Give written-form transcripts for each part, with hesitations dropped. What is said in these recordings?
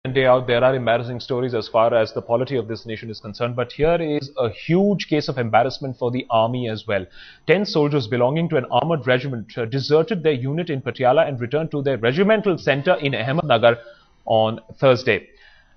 And day out, there are embarrassing stories as far as the polity of this nation is concerned. But here is a huge case of embarrassment for the army as well. 10 soldiers belonging to an armoured regiment deserted their unit in Patiala and returned to their regimental center in Ahmednagar on Thursday.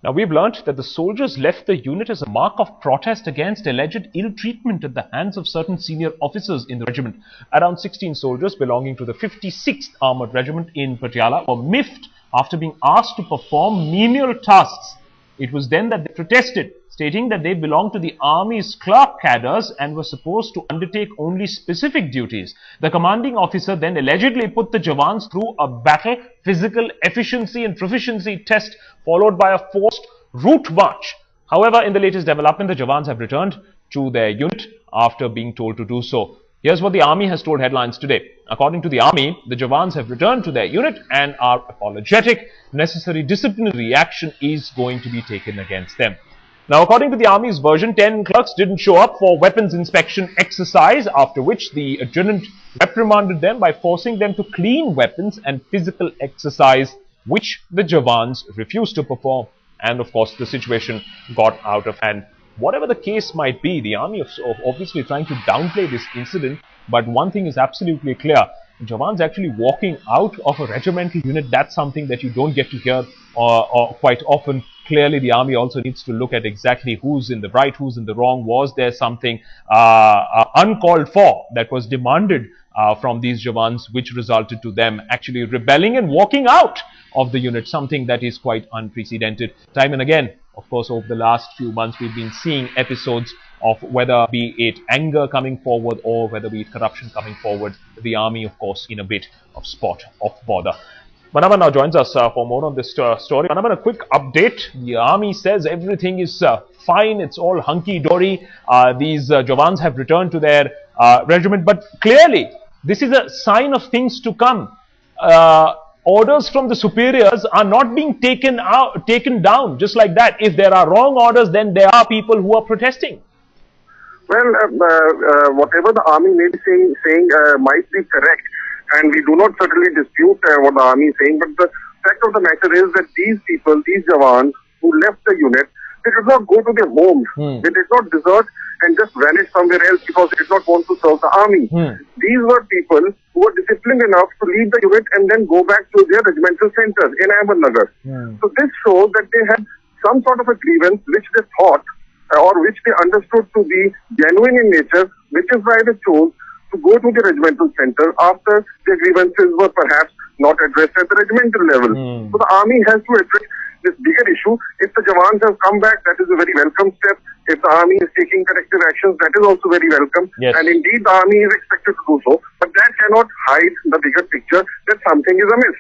Now, we've learnt that the soldiers left the unit as a mark of protest against alleged ill treatment at the hands of certain senior officers in the regiment. Around 16 soldiers belonging to the 56th Armoured Regiment in Patiala were miffed after being asked to perform menial tasks. It was then that they protested, stating that they belonged to the army's clerk cadres and were supposed to undertake only specific duties. The commanding officer then allegedly put the Jawans through a battle physical efficiency and proficiency test, followed by a forced route march. However, in the latest development, the Jawans have returned to their unit after being told to do so. Here's what the army has told headlines today. According to the army, the Jawans have returned to their unit and are apologetic. Necessary disciplinary action is going to be taken against them. Now, according to the army's version, 10 clerks didn't show up for weapons inspection exercise, after which the adjutant reprimanded them by forcing them to clean weapons and physical exercise, which the Jawans refused to perform. And of course, the situation got out of hand. Whatever the case might be, the army is obviously trying to downplay this incident, but one thing is absolutely clear. Jawans actually walking out of a regimental unit, that's something that you don't get to hear quite often. Clearly, the army also needs to look at exactly who's in the right, who's in the wrong. Was there something uncalled for that was demanded from these Jawans, which resulted to them actually rebelling and walking out of the unit, something that is quite unprecedented. Time and again, of course, over the last few months, we've been seeing episodes of whether be it anger coming forward or whether be it corruption coming forward. The army, of course, in a bit of spot of bother. Manavan now joins us for more on this story. Manavan, a quick update. The army says everything is fine. It's all hunky-dory. These Jawans have returned to their regiment. But clearly, this is a sign of things to come. Orders from the superiors are not being taken down just like that. If there are wrong orders, then there are people who are protesting. Well, whatever the army may be saying might be correct, and we do not certainly dispute what the army is saying, but the fact of the matter is that these people, these Jawans who left the unit, they did not go to their homes. They did not desert and just vanish somewhere else because they did not want to serve the army. These were people who were disciplined enough to leave the unit and then go back to their regimental center in Ahmednagar. So this shows that they had some sort of a grievance which they thought or which they understood to be genuine in nature, which is why they chose to go to the regimental center after their grievances were perhaps not addressed at the regimental level. So the army has to address this bigger issue. If the Jawans have come back, that is a very welcome step. If the army is taking corrective actions, that is also very welcome. Yes. And indeed, the army is expected to do so. But that cannot hide the bigger picture that something is amiss.